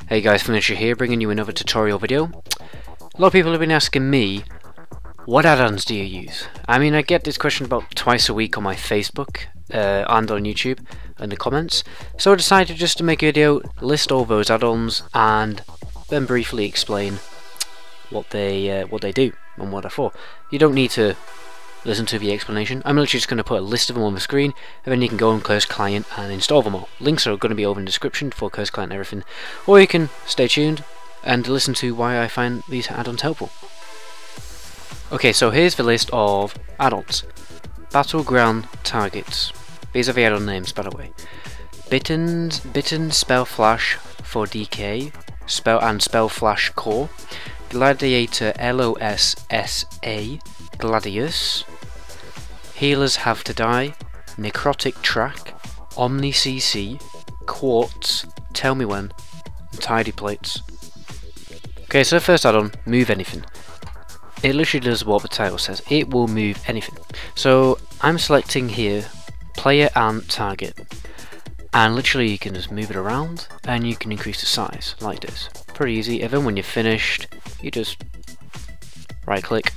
Hey guys, Finisher here, bringing you another tutorial video. A lot of people have been asking me, what add-ons do you use? I mean, I get this question about twice a week on my Facebook and on YouTube in the comments, so I decided just to make a video, list all those add-ons and then briefly explain what they do and what they're for. You don't need to listen to the explanation. I'm literally just going to put a list of them on the screen, and then you can go on Curse Client and install them all. Links are going to be over in the description for Curse Client and everything, or you can stay tuned and listen to why I find these add-ons helpful. Okay, so here's the list of add-ons. Battleground targets. These are the add-on names, by the way. Bitten Spell Flash for DK, Spell Flash Core, Gladiator LOSSA, Gladius, Healers Have to Die, Necrotic Track, Omni CC, Quartz, Tell Me When, and Tidy Plates. Okay, so the first add-on, Move Anything. It literally does what the title says, it will move anything. So I'm selecting here player and target, and literally you can just move it around and you can increase the size like this. Pretty easy. Even when you're finished, you just right click,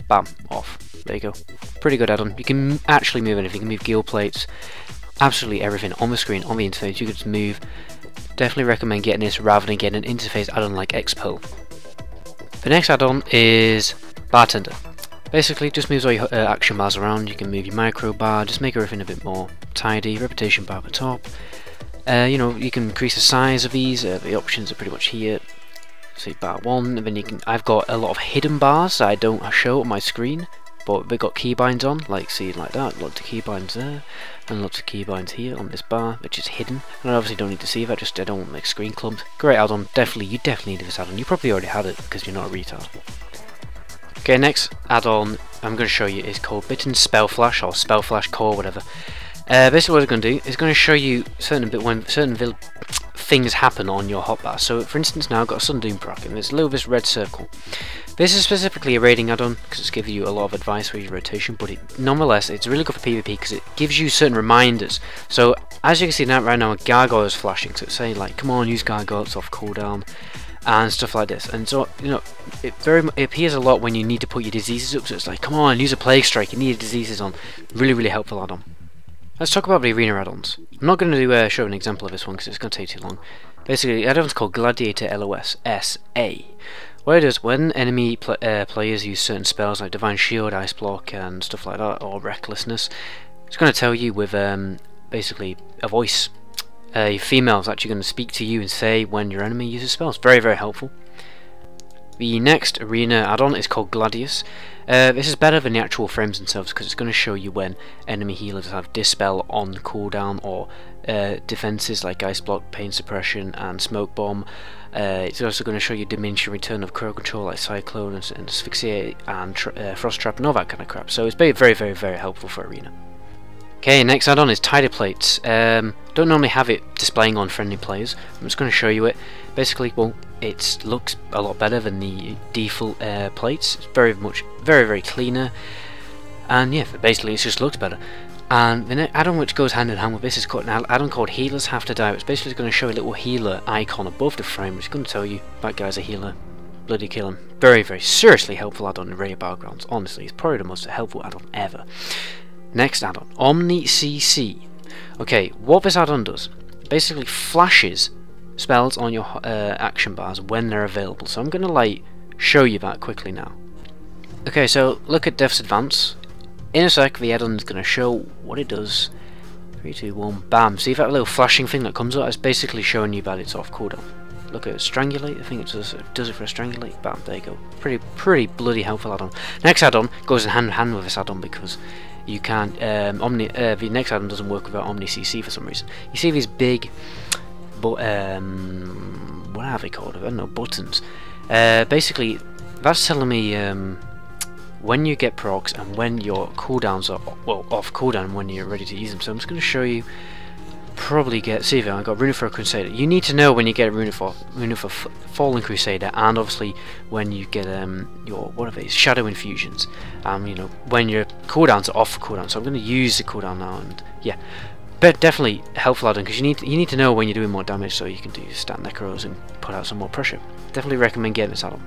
bam, off. There you go. Pretty good add-on. You can actually move anything. You can move guild plates, absolutely everything on the screen, on the interface. You can just move. Definitely recommend getting this rather than getting an interface add-on like Expo. The next add-on is Bartender. Basically, just moves all your action bars around. You can move your micro bar, just make everything a bit more tidy. Reputation bar at the top. You know, you can increase the size of these. The options are pretty much here. See bar 1, and then you can. I've got a lot of hidden bars that I don't show on my screen, but they've got keybinds on, like see like that. Lots of keybinds there, and lots of keybinds here on this bar, which is hidden. And I obviously don't need to see that. Just I don't want to make screen clumps. Great add-on. You definitely need this add-on. You probably already had it because you're not a retard. Okay, next add-on I'm going to show you is called Bitten Spell Flash or Spell Flash Core, whatever. Basically, what it's going to do is going to show you when certain things happen on your hotbar. So, for instance, now I've got a Sun Doom proc, and there's a little this red circle. This is specifically a raiding add-on because it's giving you a lot of advice for your rotation, but nonetheless, it's really good for PvP because it gives you certain reminders. So, as you can see now, right now, a gargoyle is flashing, so it's saying like, "Come on, use gargoyle, it's off cooldown," and stuff like this. And so, you know, it appears a lot when you need to put your diseases up. So it's like, "Come on, use a plague strike. You need your diseases on." Really helpful add-on. Let's talk about the arena add-ons. I'm not going to show an example of this one because it's going to take too long. Basically, the add-on's called Gladiator LOSSA. What it does, when enemy players use certain spells like Divine Shield, Ice Block, and stuff like that, or Recklessness, it's going to tell you with basically a voice. Your female's actually going to speak to you and say when your enemy uses spells. Very helpful. The next arena add-on is called Gladius. This is better than the actual frames themselves because it's going to show you when enemy healers have Dispel on cooldown or defenses like Ice Block, Pain Suppression and Smoke Bomb. It's also going to show you diminishing return of crowd control like Cyclone and Asphyxiate and Frost Trap and all that kind of crap. So it's very helpful for arena. Okay, next add-on is Tidy Plates. Don't normally have it displaying on friendly players. I'm just going to show you it. Basically, well, it looks a lot better than the default plates. It's very cleaner, and yeah, basically it just looks better. And the add-on which goes hand in hand with this is called an add-on called Healers Have to Die. It's basically going to show a little healer icon above the frame, which is going to tell you that guy's a healer. Bloody kill him. Very seriously helpful add-on in Rare Battlegrounds. Honestly, it's probably the most helpful add-on ever. Next add-on, Omni CC. Okay, what this add-on does, basically flashes spells on your action bars when they're available. So I'm going to like show you that quickly now. Okay, so look at Death's Advance. In a sec, the add-on is going to show what it does. 3, 2, 1, bam. See that little flashing thing that comes up? It's basically showing you that it's off cooldown. Look at Strangulate. I think it does it for a Strangulate. Bam, there you go. Pretty bloody helpful add-on. Next add-on goes hand in hand with this add-on because you can't. The next add-on doesn't work without Omni CC for some reason. You see these big, but what are they called? I don't know. Buttons. Basically, that's telling me when you get procs and when your cooldowns are off cooldown when you're ready to use them. So I'm just going to show you. Probably get. See if I got Runa for a Crusader. You need to know when you get Runa for Fallen Crusader, and obviously when you get your what are these Shadow Infusions. You know when your cooldowns are off cooldown. So I'm going to use the cooldown now, and yeah, But definitely helpful add-on, because you need to know when you're doing more damage so you can do stat necros and put out some more pressure. Definitely recommend getting this add-on.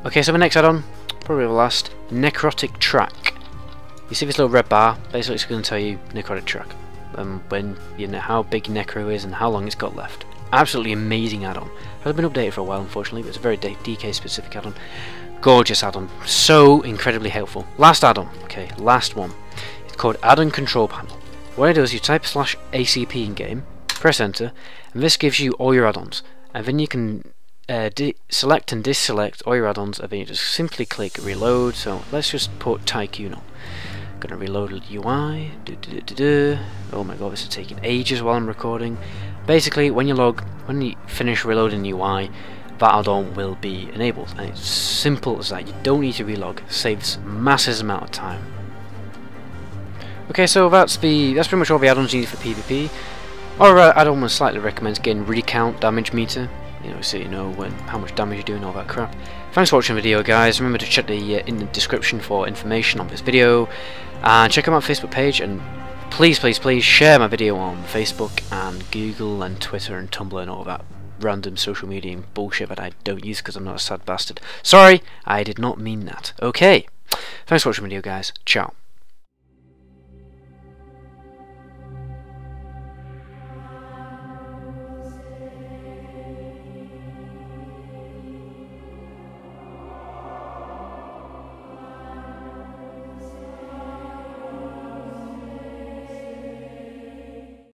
Okay, so my next add-on, probably the last, Necrotic Track. You see this little red bar? Basically it's going to tell you Necrotic Track. When you know how big your necro is and how long it's got left. Absolutely amazing add-on. Hasn't been updated for a while unfortunately, but it's a very DK specific add-on. Gorgeous add-on. So incredibly helpful. Last add-on, okay, last one. It's called Addon Control Panel. What it does is you type /ACP in game, press enter, and this gives you all your add-ons. And then you can select and deselect all your add-ons, and then you just simply click reload. So let's just put Tycoon on. Gonna reload the UI. Oh my god, this is taking ages while I'm recording. Basically, when you finish reloading the UI, that add-on will be enabled, and it's simple as that. You don't need to relog. Saves massive amount of time. Okay, so that's pretty much all the add-ons you need for PvP. Or add-on slightly recommends getting recount damage meter, so you know how much damage you're doing, all that crap. Thanks for watching the video, guys. Remember to check in the description for information on this video, and check out my Facebook page, and please share my video on Facebook and Google and Twitter and Tumblr and all that random social media bullshit that I don't use because I'm not a sad bastard. Sorry, I did not mean that. Okay, thanks for watching the video, guys. Ciao.